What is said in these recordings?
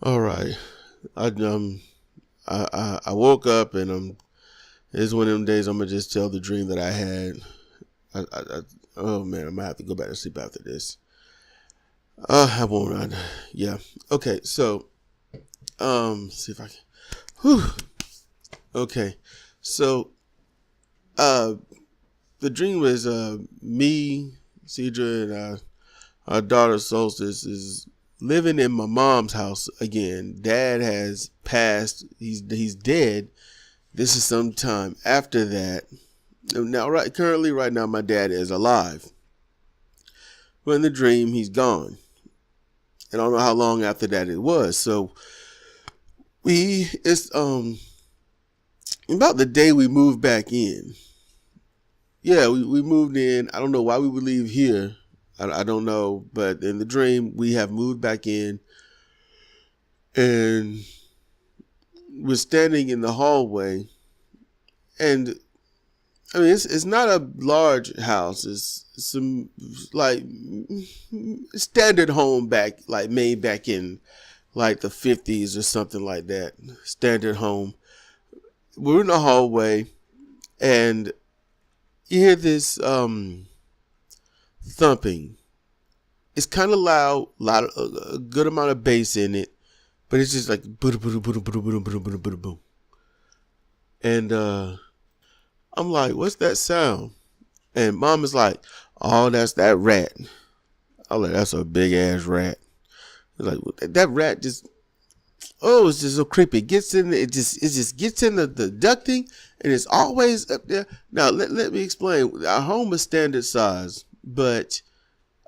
All right. I woke up and it's one of them days I'm gonna just tell the dream that I had. Oh man, I'm gonna have to go back to sleep after this. I won't. Yeah. Okay. So, see if I can. Whew. Okay. So, the dream was me, Sidra, and our daughter Solstice is living in my mom's house again. Dad has passed. He's dead. This is some time after that. Now, right now, my dad is alive. But in the dream, he's gone. I don't know how long after that it was. So it's about the day we moved back in. Yeah, we moved in. I don't know why we would leave here. I don't know, but in the dream we have moved back in, and we're standing in the hallway, and I mean it's not a large house. It's some like standard home made back in like the 50s or something like that. Standard home. We're in the hallway, and you hear this thumping. It's kind of loud, a good amount of bass in it, but it's just like boom, boom, boom, boom, boom, boom, boom, boom, boom. And I'm like, what's that sound? And Mom is like, oh, that's that rat. I'm like, that's a big ass rat. It's like that rat just, oh, it's just so creepy. It just gets in the ducting, and it's always up there. Now let me explain. Our home is standard size, but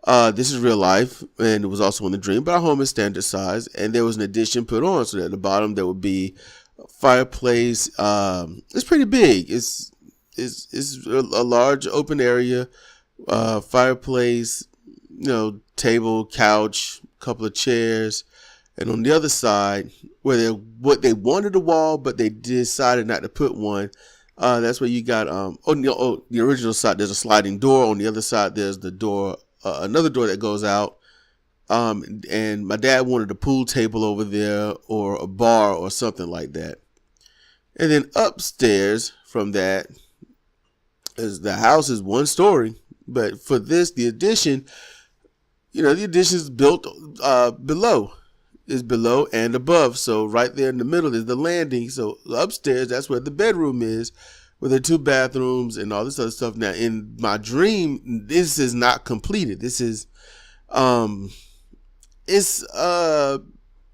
this is real life, and it was also in the dream. But our home is standard size, and there was an addition put on, so that at the bottom there would be a fireplace. It's pretty big. It's a large open area, fireplace, table, couch, couple of chairs. And on the other side, what they wanted a wall, but they decided not to put one. That's where you got the original side. There's a sliding door. On the other side, there's the door, another door that goes out. And my dad wanted a pool table over there, or a bar, or something like that. And then upstairs from that, the house is one story, but for this, the addition, the addition is built below. Is below and above. So right there in the middle is the landing. So upstairs, that's where the bedroom is, with the 2 bathrooms and all this other stuff. Now, in my dream, this is not completed. This is, it's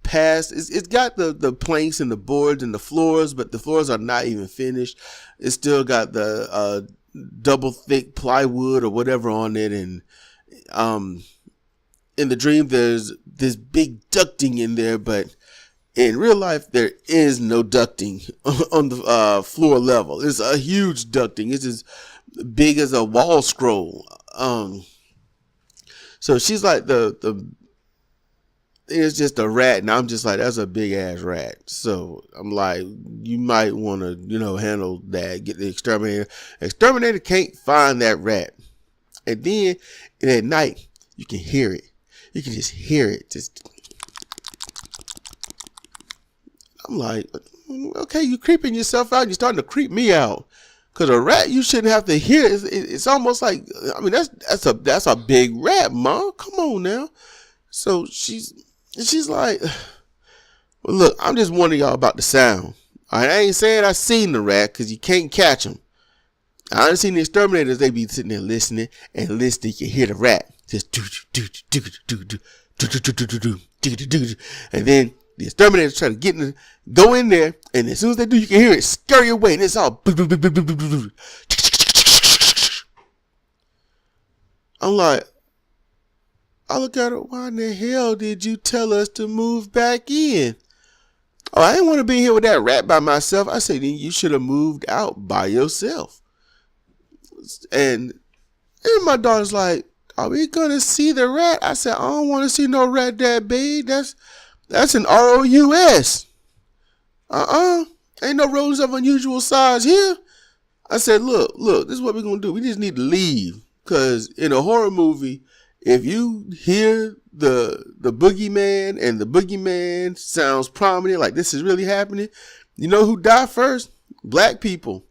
past. It's got the planks and the boards and the floors, but the floors are not even finished. It's still got the double thick plywood or whatever on it, and in the dream, there's this big ducting in there, but in real life, there is no ducting on the floor level. It's a huge ducting. It's as big as a wall scroll. So she's like it's just a rat, and I'm just like, that's a big ass rat. So I'm like, you might want to, handle that. Get the exterminator. Exterminator can't find that rat. And then at night, you can hear it. You can just hear it. I'm like, okay, you creeping yourself out. You're starting to creep me out. Cause a rat, you shouldn't have to hear it. It's almost like, I mean, that's a big rat, Mom. Come on now. So she's like, well, look, I'm just warning y'all about the sound. I ain't saying I seen the rat, cause you can't catch them. I done seen the exterminators. They be sitting there listening and listening. You can hear the rat. Just and then the exterminators try to go in there, and as soon as they do, you can hear it scurry away, and it's all. I'm like, I look at it. Why in the hell did you tell us to move back in? Oh, I didn't want to be here with that rat by myself. I said, then you should have moved out by yourself. And my daughter's like, are we gonna see the rat? I said, I don't want to see no rat that big. That's an ROUS. Ain't no rodents of unusual size here. I said, look, this is what we're gonna do. We just need to leave. Cause in a horror movie, if you hear the boogeyman, and the boogeyman sounds prominent, like this is really happening. You know who died first? Black people.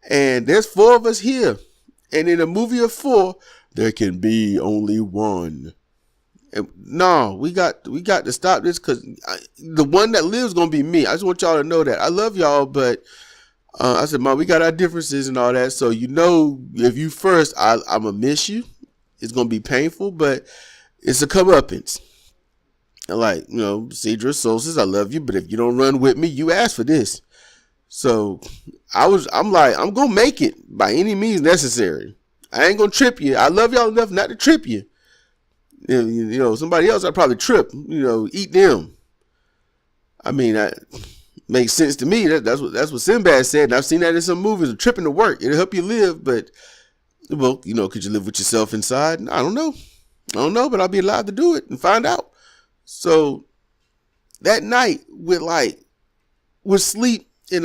And there's 4 of us here. And in a movie of 4, there can be only one. And no, we got to stop this, because the one that lives gonna be me. I just want y'all to know that. I love y'all, but I said, Mom, we got our differences and all that. So if you first, I'm gonna miss you. It's gonna be painful, but it's a comeuppance. Like, Sidra Solstice, I love you, but if you don't run with me, you ask for this. So I'm like, I'm gonna make it by any means necessary. I ain't gonna trip you. I love y'all enough not to trip you. Somebody else I'd probably trip. Eat them. I mean, that makes sense to me. That's what Sinbad said. And I've seen that in some movies. Tripping to work, it'll help you live, but well, could you live with yourself inside? I don't know, but I'll be allowed to do it and find out. So that night would sleep in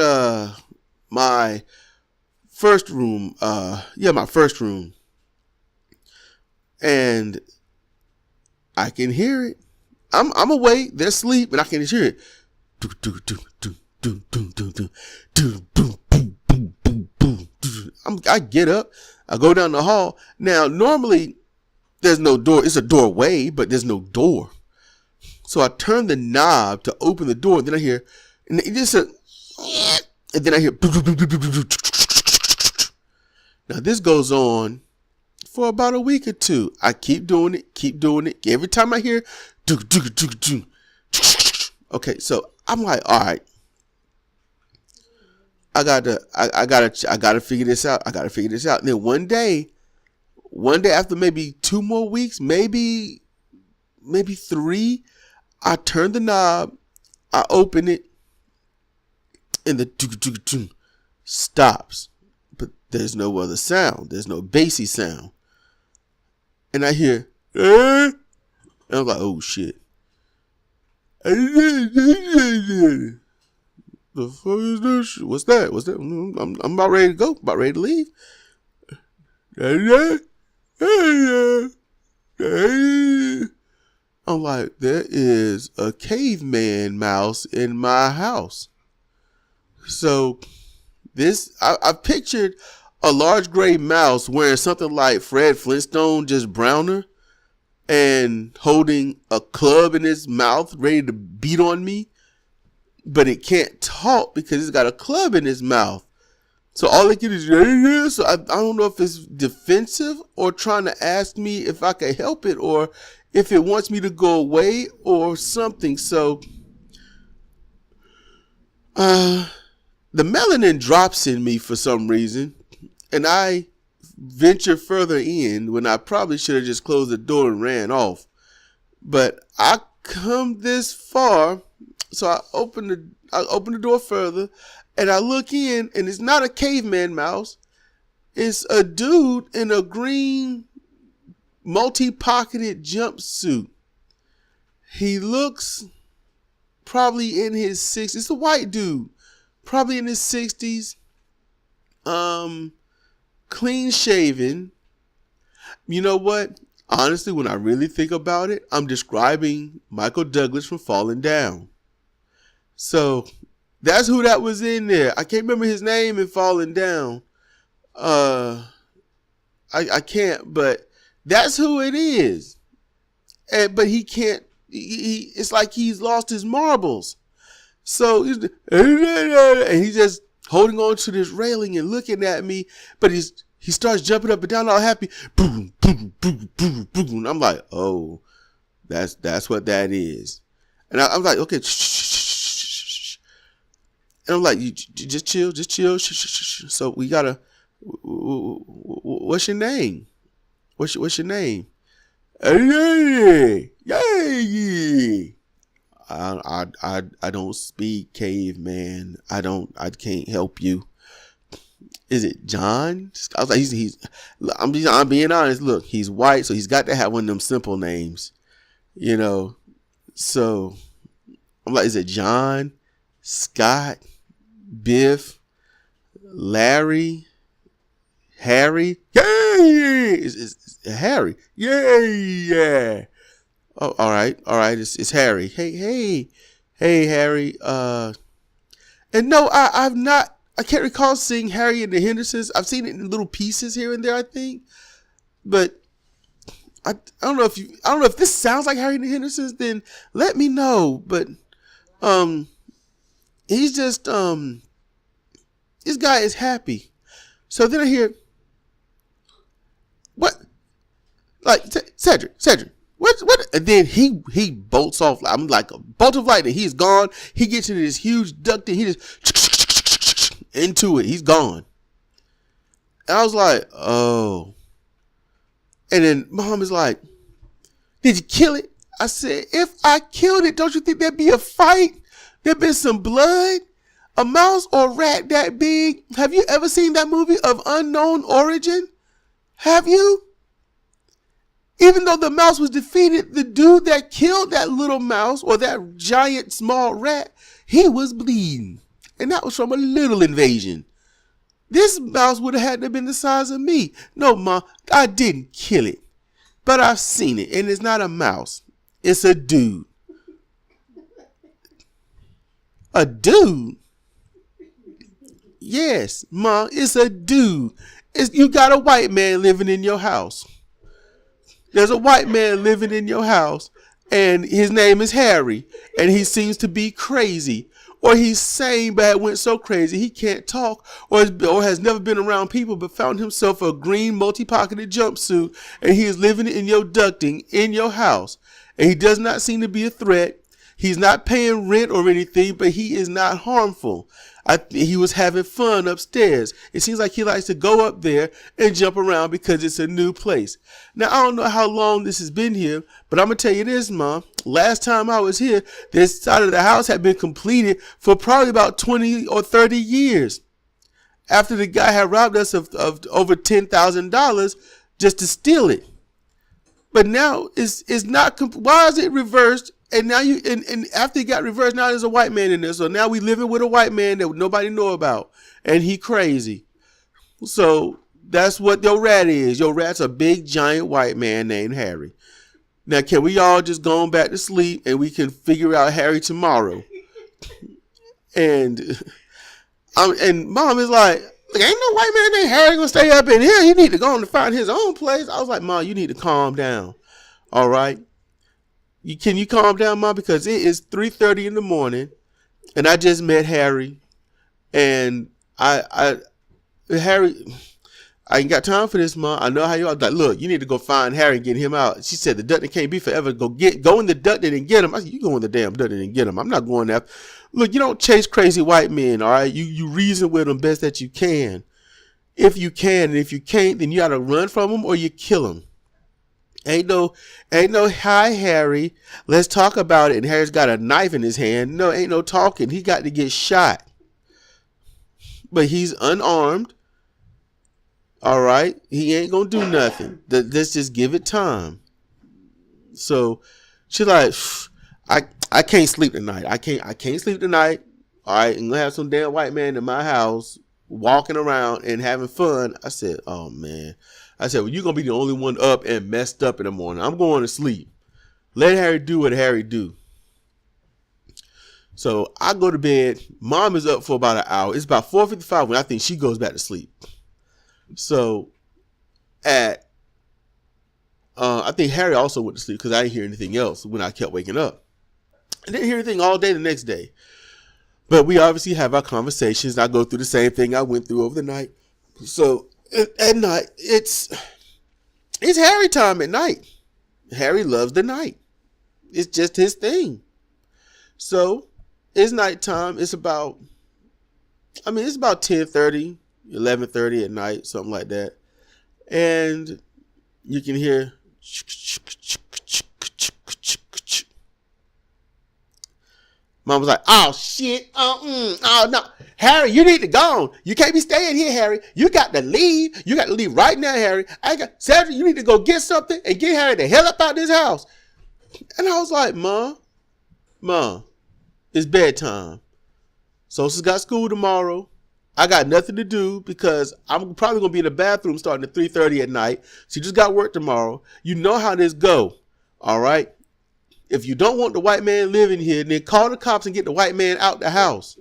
my first room. My first room. And I can hear it. I'm awake. They're asleep, and I can hear it. I get up. I go down the hall. Now, normally there's no door. It's a doorway, but there's no door. So I turn the knob to open the door. And then I hear, and then I hear. Now this goes on for about a week or 2. I keep doing it. Every time I hear, okay, so I'm like, all right, I gotta figure this out. And then one day after maybe 2 more weeks, maybe 3, I turn the knob, I open it, and the stops. But there's no other sound. There's no bassy sound. And I hear, and I'm like, oh shit. The fuck is this? What's that? I'm about ready to go. About ready to leave. I'm like, there is a caveman mouse in my house. So I pictured a large gray mouse wearing something like Fred Flintstone, just browner, and holding a club in his mouth, ready to beat on me. But it can't talk because it's got a club in his mouth. So all it can is, so I don't know if it's defensive or trying to ask me if I can help it, or if it wants me to go away or something. So the melanin drops in me for some reason, and I venture further in when I probably should have just closed the door and ran off. But I come this far, so I open the door further, and I look in, and it's not a caveman mouse. It's a dude in a green multi-pocketed jumpsuit. He looks probably in his 60s. It's a white dude, probably in his 60s. Clean shaven. You know what? Honestly, when I really think about it, I'm describing Michael Douglas from Falling Down. So that's who that was in there. I can't remember his name in Falling Down. I can't, but that's who it is. But he can't. It's like he's lost his marbles. So and he's just holding on to this railing and looking at me. But he starts jumping up and down, all happy. Boom, boom, boom, boom, boom. And I'm like, oh, that's what that is. And I'm like, okay, shh. And I'm like, you just chill. So we gotta. What's your name? What's your name? I don't speak caveman. I can't help you. Is it John? I was like, I'm being honest. Look, he's white, so he's got to have one of them simple names, So I'm like, is it John, Scott, Biff, Larry, Harry? Yeah, it's Harry. Yeah. Oh, all right. It's Harry. Hey, Harry. And no, I've not. I can't recall seeing Harry and the Hendersons. I've seen it in little pieces here and there, I think. But I don't know if this sounds like Harry and the Hendersons. Then let me know. But he's just this guy is happy. So then I hear what, like Sedrik. What? And then he bolts off. I'm like a bolt of lightning. He's gone. He gets into this huge duct and he just into it. He's gone. And I was like, oh. And then Mom is like, did you kill it? I said, if I killed it, don't you think there'd be a fight? There'd be some blood? A mouse or rat that big? Have you ever seen that movie Of Unknown Origin? Have you? Even though the mouse was defeated, the dude that killed that little mouse or that giant small rat, he was bleeding. And that was from a little invasion. This mouse would have had to have been the size of me. No, Mom, I didn't kill it. But I've seen it, and it's not a mouse. It's a dude. A dude? Yes, Mom, it's a dude. You got a white man living in your house. There's a white man living in your house, and his name is Harry, and he seems to be crazy. Or he's sane, but it went so crazy he can't talk, or has never been around people, but found himself a green multi-pocketed jumpsuit, and he is living in your ducting in your house. And he does not seem to be a threat. He's not paying rent or anything, but he is not harmful. He was having fun upstairs. It seems like he likes to go up there and jump around because it's a new place. Now, I don't know how long this has been here, but I'm going to tell you this, Mom. Last time I was here, this side of the house had been completed for probably about 20 or 30 years. After the guy had robbed us of over $10,000 just to steal it. But now it's not, why is it reversed? And now and after it got reversed, now there's a white man in there. So now we living with a white man that nobody know about. And he crazy. So that's what your rat is. Your rat's a big, giant white man named Harry. Now, can we all just go back to sleep and we can figure out Harry tomorrow? And Mom is like, ain't no white man named Harry gonna stay up in here. He need to go on to find his own place. I was like, Mom, you need to calm down. All right. Can you calm down, Mom? Because it is 3:30 in the morning, and I just met Harry, and Harry, I ain't got time for this, Mom. I know how you are. Like, look, you need to go find Harry and get him out. She said the ducting can't be forever. Go in the ducting and get him. I said, you go in the damn ducting and get him. I'm not going there. Look, you don't chase crazy white men, all right? You reason with them best that you can. If you can, and if you can't, then you got to run from them or you kill them. Ain't no, hi, Harry, let's talk about it. And Harry's got a knife in his hand. No, ain't no talking. He got to get shot. But he's unarmed. All right. He ain't going to do nothing. Let's just give it time. So she's like, I can't sleep tonight. I can't sleep tonight. All right. I'm going to have some damn white man in my house walking around and having fun. I said, oh, man. I said, well, you're going to be the only one up and messed up in the morning. I'm going to sleep. Let Harry do what Harry do. So I go to bed. Mom is up for about an hour. It's about 4:55 when I think she goes back to sleep. So I think Harry also went to sleep because I didn't hear anything else when I kept waking up. I didn't hear anything all day the next day. But we obviously have our conversations. I go through the same thing I went through over the night. So at night, it's Harry time at night. Harry loves the night. It's just his thing. So it's nighttime. It's about 10:30, 11:30 at night, something like that. And you can hear Mom was like, oh, shit. Oh, no. Harry, you need to go. You can't be staying here, Harry. You got to leave. You got to leave right now, Harry. Sedrik, you need to go get something and get Harry the hell up out this house. And I was like, Mom, it's bedtime. Sosa's got school tomorrow. I got nothing to do because I'm probably going to be in the bathroom starting at 3:30 at night. She just got work tomorrow. You know how this go. All right. if you don't want the white man living here, then call the cops and get the white man out the house.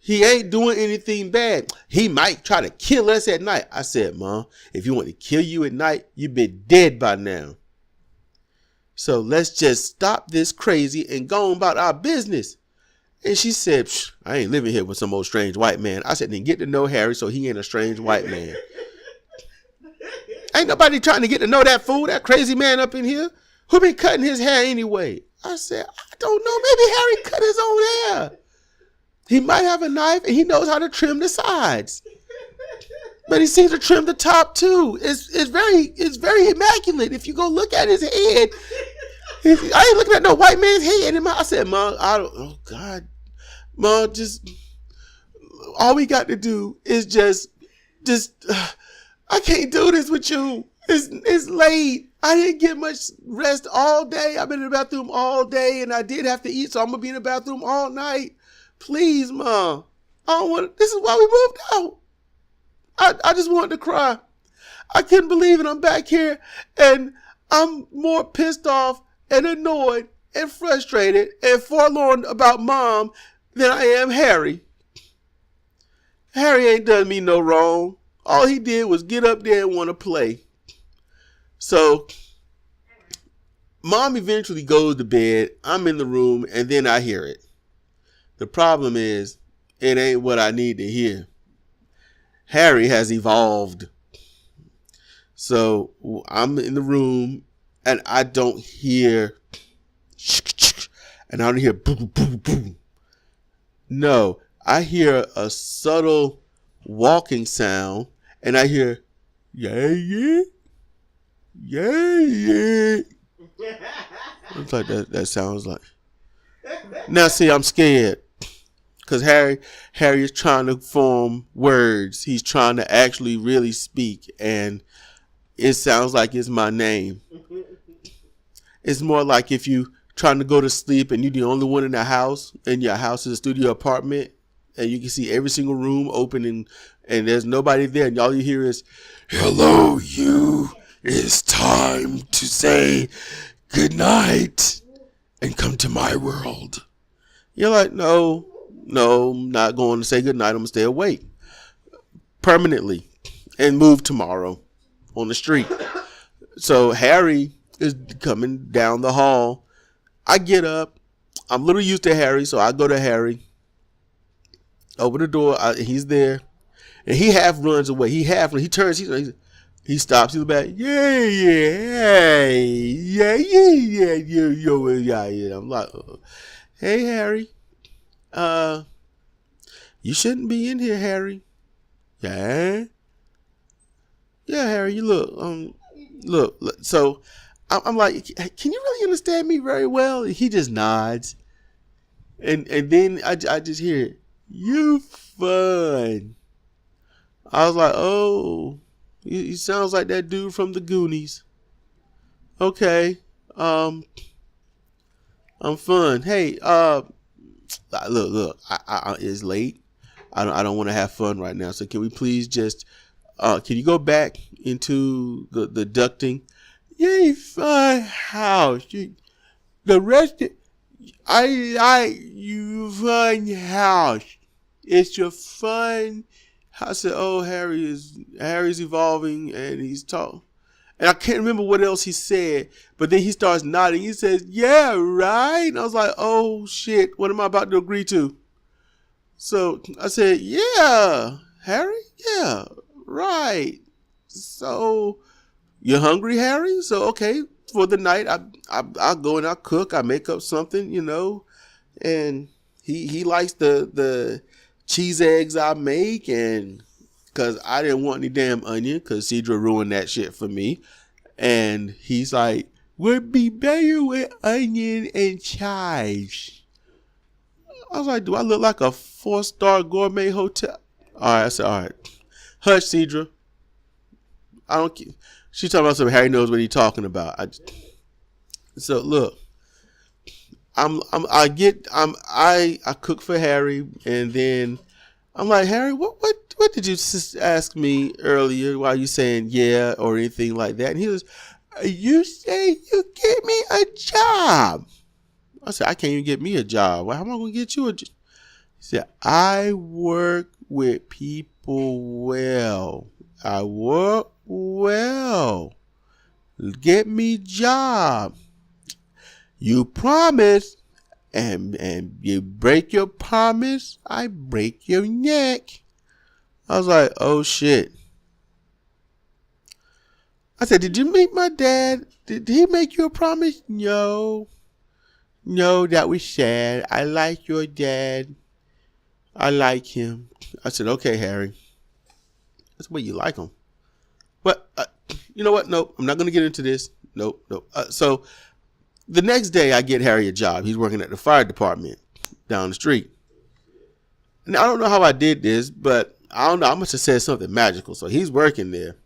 He ain't doing anything bad. He might try to kill us at night. I said, Mom, if you want to kill you at night, you've been dead by now. So let's just stop this crazy and go on about our business. And she said, I ain't living here with some old strange white man. I said, then get to know Harry so he ain't a strange white man. Ain't nobody trying to get to know that fool, that crazy man up in here. Who been cutting his hair anyway? I said, I don't know. Maybe Harry cut his own hair. He might have a knife and he knows how to trim the sides. But he seems to trim the top too. It's very immaculate. If you go look at his head, I ain't looking at no white man's head. I said, Mom, oh God. Mom, just, all we got to do is just, I can't do this with you. It's late. I didn't get much rest all day. I've been in the bathroom all day and I did have to eat, so I'm going to be in the bathroom all night. Please, Mom. This is why we moved out. I just wanted to cry. I couldn't believe it. I'm back here and I'm more pissed off and annoyed and frustrated and forlorn about Mom than I am Harry. Harry ain't done me no wrong. All he did was get up there and want to play. So, Mom eventually goes to bed. I'm in the room, and then I hear it. The problem is, it ain't what I need to hear. Harry has evolved. So, I'm in the room, and I don't hear, and I don't hear boo, boo, boo. No, I hear a subtle walking sound, and I hear, yeah, yeah. Yeah, yeah. It's like that sounds like. Now see, I'm scared. Because Harry is trying to form words. He's trying to actually really speak. And it sounds like it's my name. It's more like if you trying to go to sleep and you're the only one in the house. And your house is a studio apartment. And you can see every single room open and there's nobody there. And all you hear is, hello, you. It's time to say good night and come to my world. You're like, no, I'm not going to say good night. I'm going to stay awake permanently and move tomorrow on the street. So Harry is coming down the hall. I get up. I'm a little used to Harry, so I go to Harry. Open the door. He's there. And he half runs away. He turns. He stops. He's back. Yeah. I'm like, hey, Harry. You shouldn't be in here, Harry. Yeah. Yeah, Harry. You look. So I'm like, can you really understand me very well? And he just nods. And then I just hear, you fun. I was like, oh. He sounds like that dude from the Goonies. Okay. I'm fun. Hey, look, it's late. I don't want to have fun right now. So can we please just, can you go back into the ducting? You ain't fun house. The rest of, I like you fun house. It's your fun. I said, oh, Harry's evolving and he's talking. And I can't remember what else he said, but then he starts nodding. He says, yeah, right. And I was like, oh, shit, what am I about to agree to? So I said, yeah, Harry, yeah, right. So you're hungry, Harry? So, okay, for the night, I'll go and I'll cook. I make up something, and he likes the cheese eggs I make, and because I didn't want any damn onion because Sidra ruined that shit for me. And he's like, would be better with onion and chives. I was like, do I look like a 4-star gourmet hotel? All right, I said, all right. Hush, Sidra. I don't care. She's talking about something Harry knows what he's talking about. So look, I cook for Harry, and then I'm like, Harry, what did you ask me earlier while you saying yeah or anything like that? And he was, You say you get me a job. I said, I can't even get me a job. Well, how am I going to get you a job? He said, I work with people well. I work well. Get me job. You promise, and you break your promise, I break your neck. I was like, oh shit. I said, did you meet my dad? Did he make you a promise? No. No, that was sad. I like your dad. I like him. I said, okay, Harry. That's the way you like him. But, you know what? Nope, I'm not going to get into this. Nope. So, the next day, I get Harry a job. He's working at the fire department down the street. Now, I don't know how I did this, but I don't know. I must have said something magical. So, he's working there.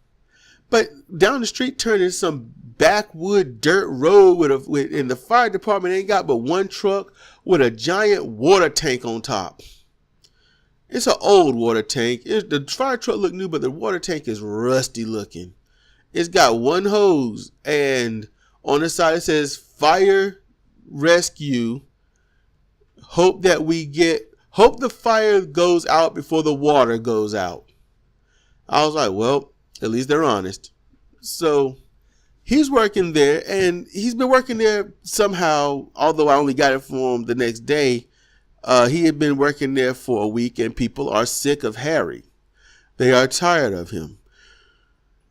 But down the street, turning some backwood dirt road and the fire department ain't got but one truck with a giant water tank on top. It's an old water tank. The fire truck look new, but the water tank is rusty looking. It's got one hose, and on the side it says fire rescue. Hope the fire goes out before the water goes out. I was like, well, at least they're honest. So he's working there, and he's been working there somehow, although I only got it for him the next day. He had been working there for a week, and people are sick of Harry. They are tired of him.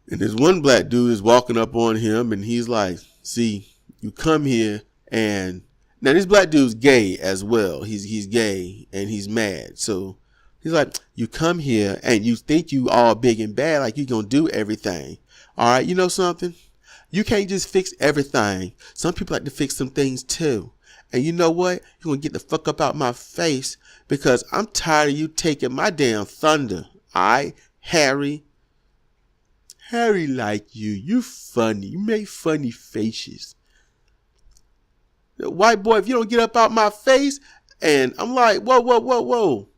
And this one black dude is walking up on him, and he's like, see, you come here, and now this black dude's gay as well. He's gay, and he's mad. So he's like, you come here, and you think you all big and bad, like you're going to do everything. All right, you know something? You can't just fix everything. Some people like to fix some things too. And you know what? You're going to get the fuck up out my face because I'm tired of you taking my damn thunder. All right, Harry. Harry like you. You funny. You make funny faces. White boy, if you don't get up out my face, and I'm like, whoa.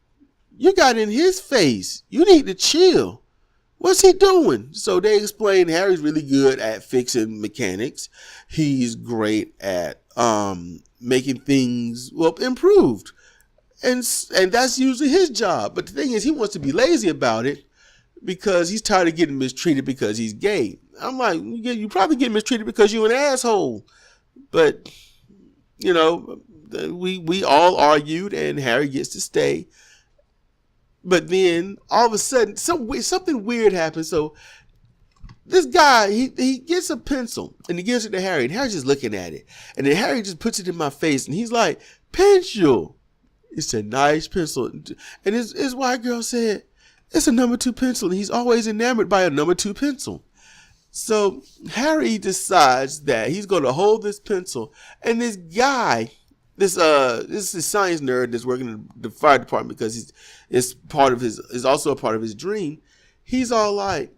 You got in his face. You need to chill. What's he doing? So they explain Harry's really good at fixing mechanics. He's great at making things improved. And that's usually his job. But the thing is, he wants to be lazy about it because he's tired of getting mistreated because he's gay. I'm like, you probably get mistreated because you're an asshole. But, you know, we all argued and Harry gets to stay. But then all of a sudden, something weird happens. So this guy, he gets a pencil and he gives it to Harry. And Harry's just looking at it. And then Harry just puts it in my face. And he's like, pencil. It's a nice pencil. And his white girl said, it's a number 2 pencil. And he's always enamored by a number 2 pencil. So Harry decides that he's going to hold this pencil. And this guy, this is a science nerd that's working in the fire department because is also a part of his dream. He's all like,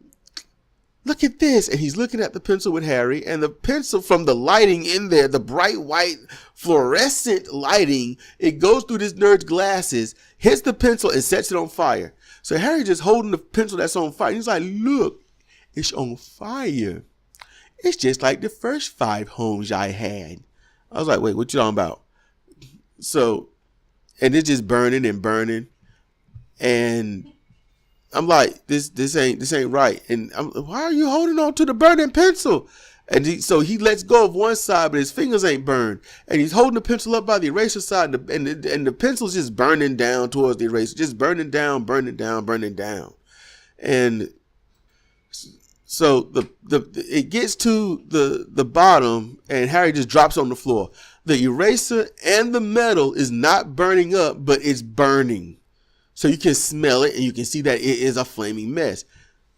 look at this. And he's looking at the pencil with Harry, and the pencil from the lighting in there, the bright white fluorescent lighting, it goes through this nerd's glasses, hits the pencil and sets it on fire. So Harry just holding the pencil that's on fire. He's like, look, it's on fire. It's just like the first 5 homes I had. I was like, wait, what you talking about? So, and it's just burning and burning, and I'm like, this ain't right. And why are you holding on to the burning pencil? And so he lets go of one side, but his fingers ain't burned, and he's holding the pencil up by the eraser side, and the pencil's just burning down towards the eraser, just burning down, and so it gets to the bottom, and Harry just drops on the floor. The eraser and the metal is not burning up, but it's burning. So you can smell it and you can see that it is a flaming mess.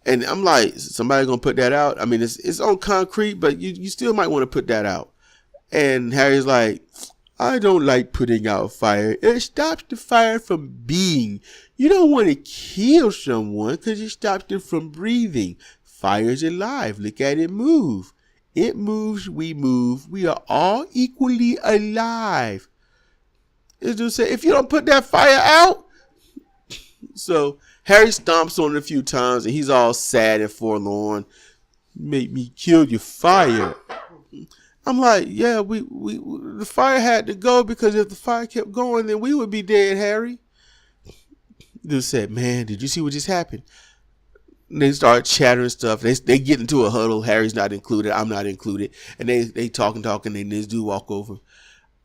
And I'm like, somebody gonna put that out? I mean, it's on concrete, but you still might want to put that out. And Harry's like, I don't like putting out fire. It stops the fire from being. You don't want to kill someone because it stops them from breathing. Fire's alive. Look at it move. It moves, we move. We are all equally alive. It's just say, if you don't put that fire out. So Harry stomps on it a few times and he's all sad and forlorn. make me kill your fire. I'm like, yeah, we the fire had to go because if the fire kept going, then we would be dead, Harry. Dude said, man, did you see what just happened? And they start chattering stuff. They get into a huddle. Harry's not included. I'm not included. And they talking. And this dude walk over.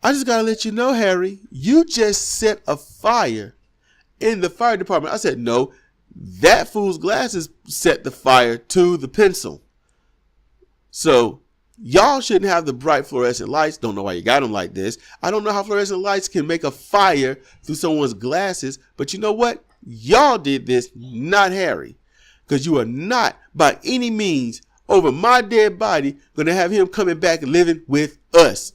I just got to let you know, Harry, you just set a fire in the fire department. I said, no, that fool's glasses set the fire to the pencil. So y'all shouldn't have the bright fluorescent lights. Don't know why you got them like this. I don't know how fluorescent lights can make a fire through someone's glasses. But you know what? Y'all did this, not Harry. Because you are not, by any means, over my dead body, going to have him coming back and living with us.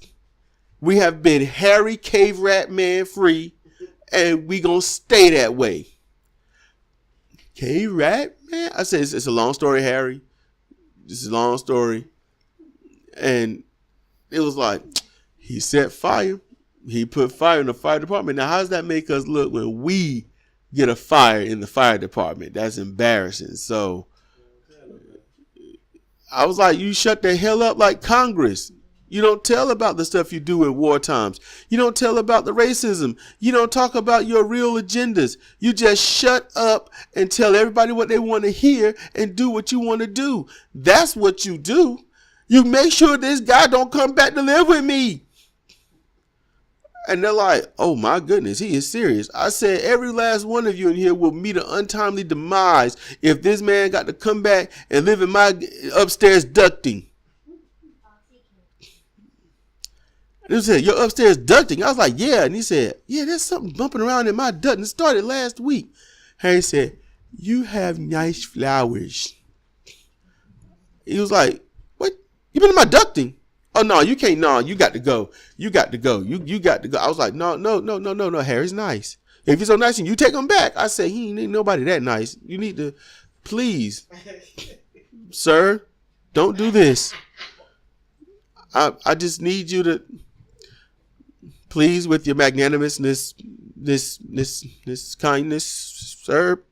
We have been Harry Cave Rat Man free, and we going to stay that way. Cave Rat Man? I said, it's a long story, Harry. This is a long story. And it was like, he set fire. He put fire in the fire department. Now, how does that make us look when we get a fire in the fire department? That's embarrassing. So I was like, you shut the hell up like Congress. You don't tell about the stuff you do in war times. You don't tell about the racism. You don't talk about your real agendas. You just shut up and tell everybody what they want to hear and do what you want to do. That's what you do. You make sure this guy don't come back to live with me. And they're like, oh my goodness, he is serious. I said, every last one of you in here will meet an untimely demise if this man got to come back and live in my upstairs ducting. And he said, you're upstairs ducting? I was like, yeah. And he said, yeah, there's something bumping around in my duct. And it started last week. Harry said, you have nice flowers. He was like, what? You been in my ducting? Oh, no, you can't. No, you got to go. You got to go. You got to go. I was like, no. Harry's nice. If he's so nice and you take him back, I say, he ain't nobody that nice. You need to, please, sir, don't do this. I just need you to, please, with your magnanimousness, this kindness, sir.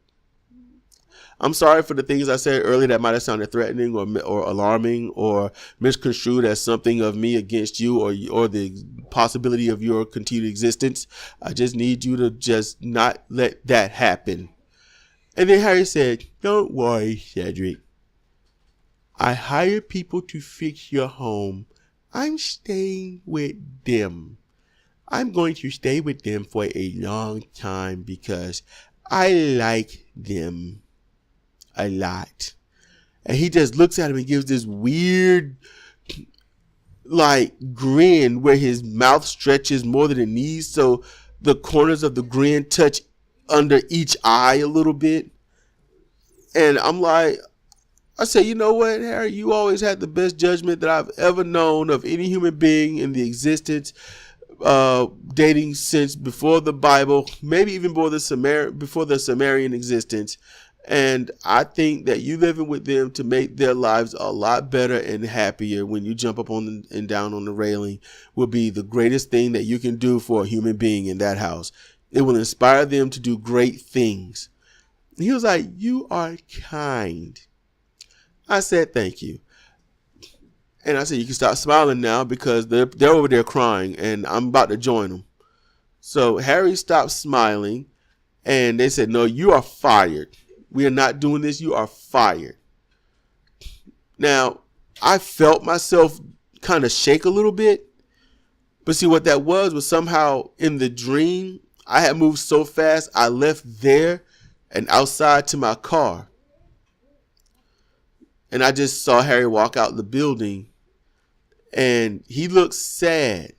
I'm sorry for the things I said earlier that might have sounded threatening or alarming or misconstrued as something of me against you or the possibility of your continued existence. I just need you to just not let that happen. And then Harry said, don't worry, Sedrik. I hire people to fix your home. I'm staying with them. I'm going to stay with them for a long time because I like them a lot. And he just looks at him and gives this weird like grin where his mouth stretches more than it needs, so the corners of the grin touch under each eye a little bit. And I'm like, I say, you know what, Harry, you always had the best judgment that I've ever known of any human being in the existence, dating since before the Bible, maybe even before the Sumerian existence. And I think that you living with them to make their lives a lot better and happier when you jump up on and down on the railing will be the greatest thing that you can do for a human being in that house. It will inspire them to do great things. He was like, you are kind. I said, thank you. And I said, you can stop smiling now because they're over there crying and I'm about to join them. So Harry stopped smiling and they said, no, you are fired. We are not doing this. You are fired. Now, I felt myself kind of shake a little bit. But see, what that was somehow in the dream, I had moved so fast, I left there and outside to my car. And I just saw Harry walk out the building. And he looked sad.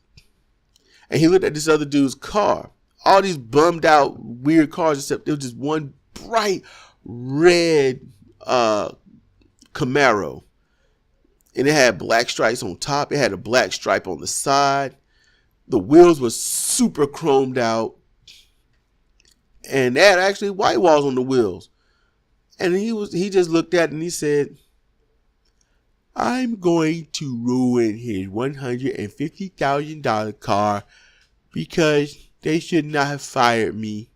And he looked at this other dude's car. All these bummed out, weird cars, except there was just one bright red Camaro, and it had black stripes on top. It had a black stripe on the side. The wheels were super chromed out, and they had actually white walls on the wheels. And he just looked at it and he said, I'm going to ruin his $150,000 car because they should not have fired me.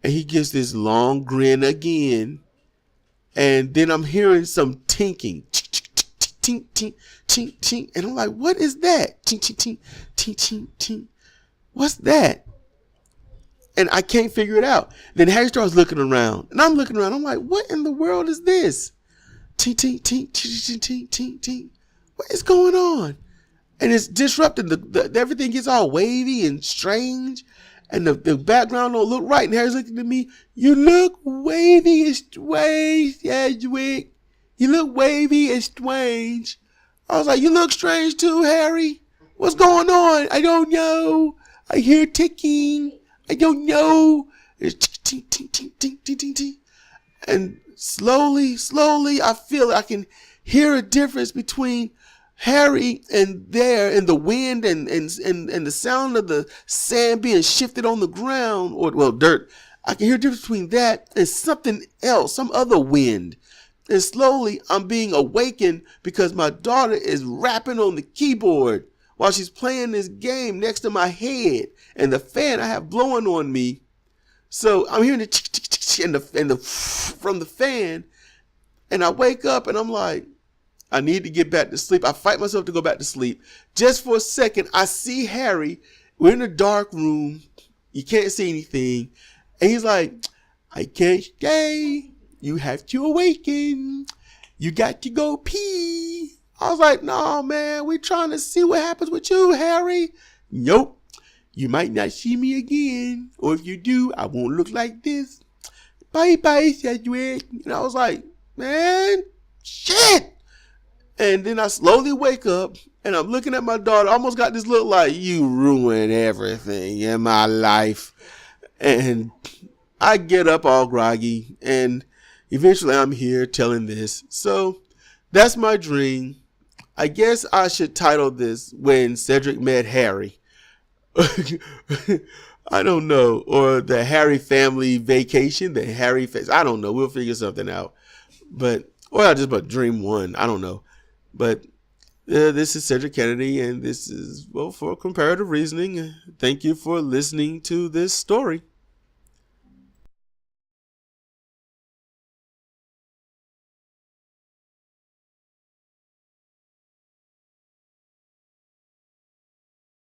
And he gives this long grin again. And then I'm hearing some tinking. Tink, tink, tink, tink. And I'm like, what is that? Tink, tink, tink, tink, tink, tink. What's that? And I can't figure it out. Then Harry starts looking around. And I'm looking around. I'm like, what in the world is this? Tink, tink, tink, tink, tink, tink, tink. What is going on? And it's disrupting. Everything gets all wavy and strange. And the background don't look right. And Harry's looking at me. You look wavy and strange, Sedrik. You look wavy and strange. I was like, you look strange too, Harry. What's going on? I don't know. I hear ticking. I don't know. It's tink, tink, tink, tink, tink, tink, tink. And slowly, I feel I can hear a difference between Harry and the wind and the sound of the sand being shifted on the ground, or dirt. I can hear a difference between that and something else, some other wind. And slowly I'm being awakened because my daughter is rapping on the keyboard while she's playing this game next to my head, and the fan I have blowing on me. So I'm hearing the tick, tick, tick, and the from the fan, and I wake up and I'm like, I need to get back to sleep. I fight myself to go back to sleep. Just for a second, I see Harry. We're in a dark room. You can't see anything. And he's like, I can't stay. You have to awaken. You got to go pee. I was like, no, man, we're trying to see what happens with you, Harry. Nope. You might not see me again. Or if you do, I won't look like this. Bye-bye, Sedrik. And I was like, man, shit. And then I slowly wake up, and I'm looking at my daughter. I almost got this look like, you ruined everything in my life. And I get up all groggy, and eventually I'm here telling this. So that's my dream. I guess I should title this When Sedrik Met Harry. I don't know. Or the Harry Family Vacation, the Harry Face. I don't know. We'll figure something out. Or I just about dream one. I don't know. But this is Sedrik Kennedy, and this is, for comparative reasoning. Thank you for listening to this story.